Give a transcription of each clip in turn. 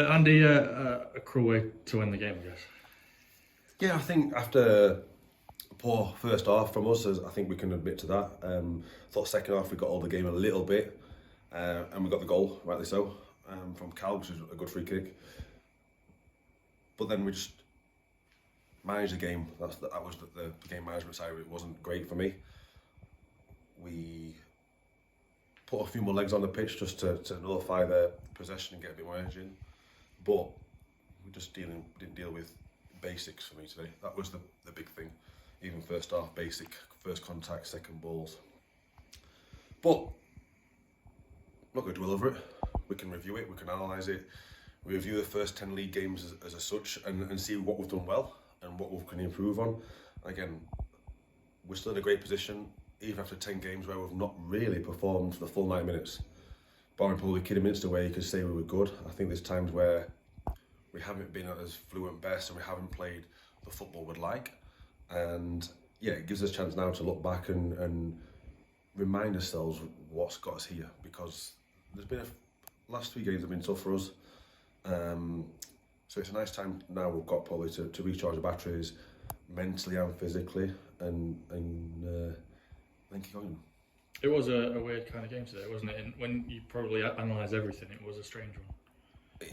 Andy, a cruel way to win the game, I guess. Yeah, I think after a poor first half from us, I think we can admit to that. Thought second half we got all the game a little bit, and we got the goal, rightly so, from Cal, which was a good free kick. But then we just managed the game. That was the game management side. It wasn't great for me. We put a few more legs on the pitch just to nullify their possession and get a bit more energy in. But we just didn't deal with basics for me today. That was the big thing. Even first half, basic, first contact, second balls. But I'm not going to dwell over it. We can review it, we can analyse it, review the first 10 league games as such and see what we've done well and what we can improve on. Again, we're still in a great position, even after 10 games where we've not really performed for the full 90 minutes. Barring probably Kidderminster where you could say we were good. I think there's times where we haven't been at as fluent best and we haven't played the football we'd like. And yeah, it gives us a chance now to look back and remind ourselves what's got us here, because there's been last 3 games have been tough for us. So it's a nice time now we've got probably to recharge the batteries mentally and physically and then keep going. It was a weird kind of game today, wasn't it? And when you probably analyse everything, it was a strange one.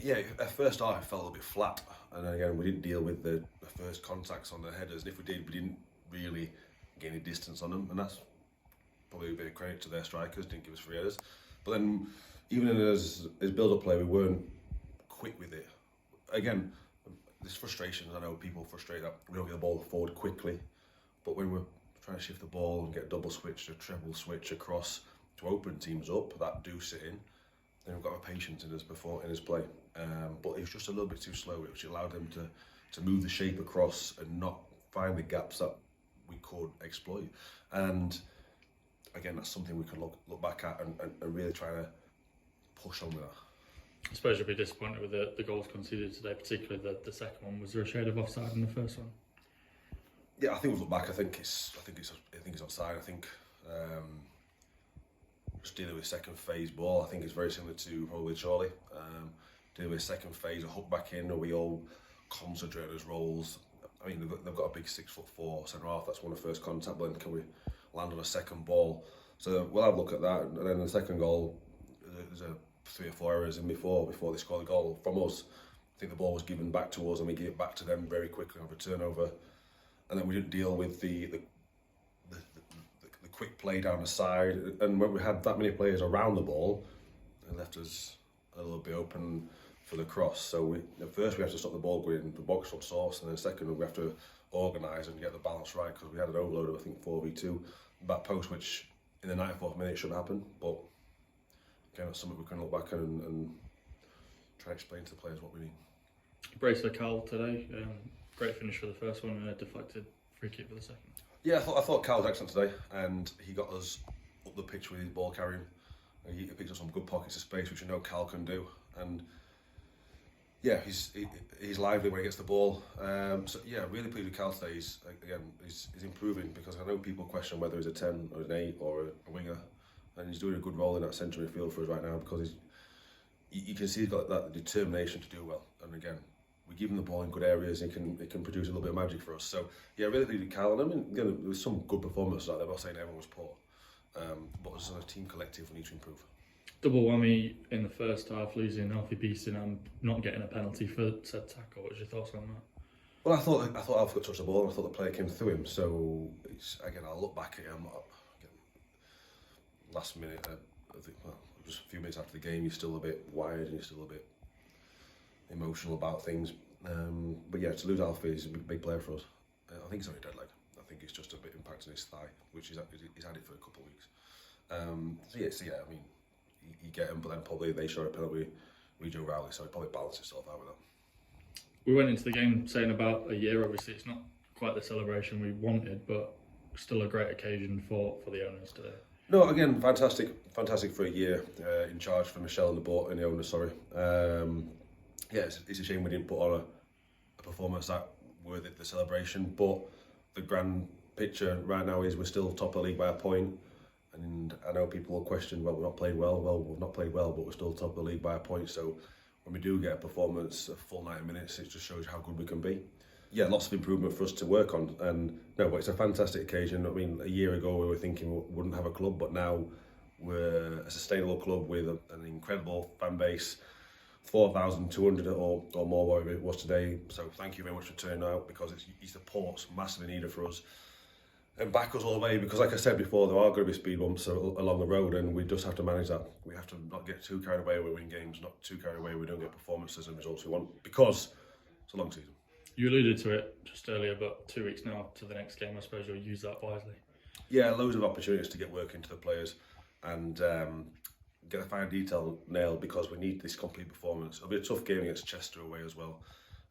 Yeah, at first half it felt a little bit flat, and again we didn't deal with the first contacts on the headers, and if we did, we didn't really get any distance on them, and that's probably a bit of credit to their strikers, didn't give us free headers. But then, even as build-up play, we weren't quick with it. Again, there's frustrations, I know people frustrate that we don't get the ball forward quickly, but when we're trying to shift the ball and get a double switch, a treble switch across to open teams up that do sit in, then we've got our patience in his play. But it was just a little bit too slow, which allowed them to move the shape across and not find the gaps that we could exploit. And again, that's something we can look back at and really try to push on with that. I suppose you'll be disappointed with the goals conceded today, particularly the second one. Was there a shade of offside in the first one? Yeah, I think we've looked back. I think it's offside. I think just dealing with second phase ball. I think it's very similar to probably Charlie. Dealing with second phase, a hook back in, or we all concentrate on his roles. I mean, they've got a big 6'4" centre half. That's one of the first contact. But then can we land on a second ball? So we'll have a look at that. And then the second goal, there's a 3 or 4 errors in before they score the goal from us. I think the ball was given back to us, and we gave it back to them very quickly on a turnover. And then we didn't deal with the quick play down the side. And when we had that many players around the ball, it left us a little bit open for the cross. So at first we have to stop the ball going in the box from source, and then second we have to organise and get the balance right, because we had an overload of I think 4v2 back post, which in the 94th minute shouldn't happen. But again, that's something we can look back and try and explain to the players what we need. Brace for Cal today. Great finish for the first one and a deflected free kick for the second. Yeah, I thought Cal was excellent today, and he got us up the pitch with his ball carrying. He picked up some good pockets of space, which I know Cal can do. And yeah, he's lively when he gets the ball. So yeah, really pleased with Cal today. He's improving, because I know people question whether he's a 10 or an 8 or a winger, and he's doing a good role in that centre midfield for us right now, because you can see he's got that determination to do well. And again, we give him the ball in good areas, it can produce a little bit of magic for us. So yeah, really pleased with Cal. And I mean, again, there was some good performances out there. I'm not saying everyone was poor, but as a team collective, we need to improve. Double whammy in the first half, losing Alfie Beeston and not getting a penalty for said tackle. What's your thoughts on that? Well, I thought Alfie touched the ball, and I thought the player came through him. So again, I'll look back at it. Last minute, I think, well, just a few minutes after the game, you're still a bit wired and you're still a bit emotional about things. But yeah, to lose Alfie is a big player for us. I think he's only dead leg. I think it's just a bit impacting his thigh, which he's had it for a couple of weeks. So yeah, I mean, you get him, but then probably they show a penalty with Joe Rowley, so he probably balanced himself out with that. We went into the game saying about a year. Obviously, it's not quite the celebration we wanted, but still a great occasion for the owners today. No, again, fantastic for a year in charge for Michelle and the owners. Sorry. Yeah, it's a shame we didn't put on a performance that worthy of the celebration, but the grand picture right now is we're still top of the league by a point. And I know people will question, well, we're not playing well. Well, we've not played well, but we're still top of the league by a point. So when we do get a performance, a full 90 minutes, it just shows how good we can be. Yeah, lots of improvement for us to work on, and no, but it's a fantastic occasion. I mean, a year ago we were thinking we wouldn't have a club, but now we're a sustainable club with an incredible fan base, 4,200 or more, whatever it was today. So thank you very much for turning out, because it's support's massively needed for us. And back us all the way, because like I said before, there are going to be speed bumps along the road, and we just have to manage that. We have to not get too carried away when we win games, not too carried away when we don't get performances and results we want, because it's a long season. You alluded to it just earlier, but 2 weeks now to the next game, I suppose you'll use that wisely. Yeah, loads of opportunities to get work into the players and get the fine detail nailed, because we need this complete performance. It'll be a tough game against Chester away as well.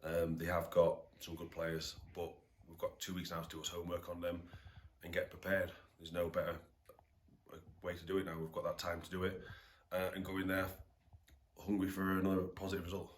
They have got some good players, but we've got 2 weeks now to do us homework on them and get prepared. There's no better way to do it now. We've got that time to do it and go in there hungry for another positive result.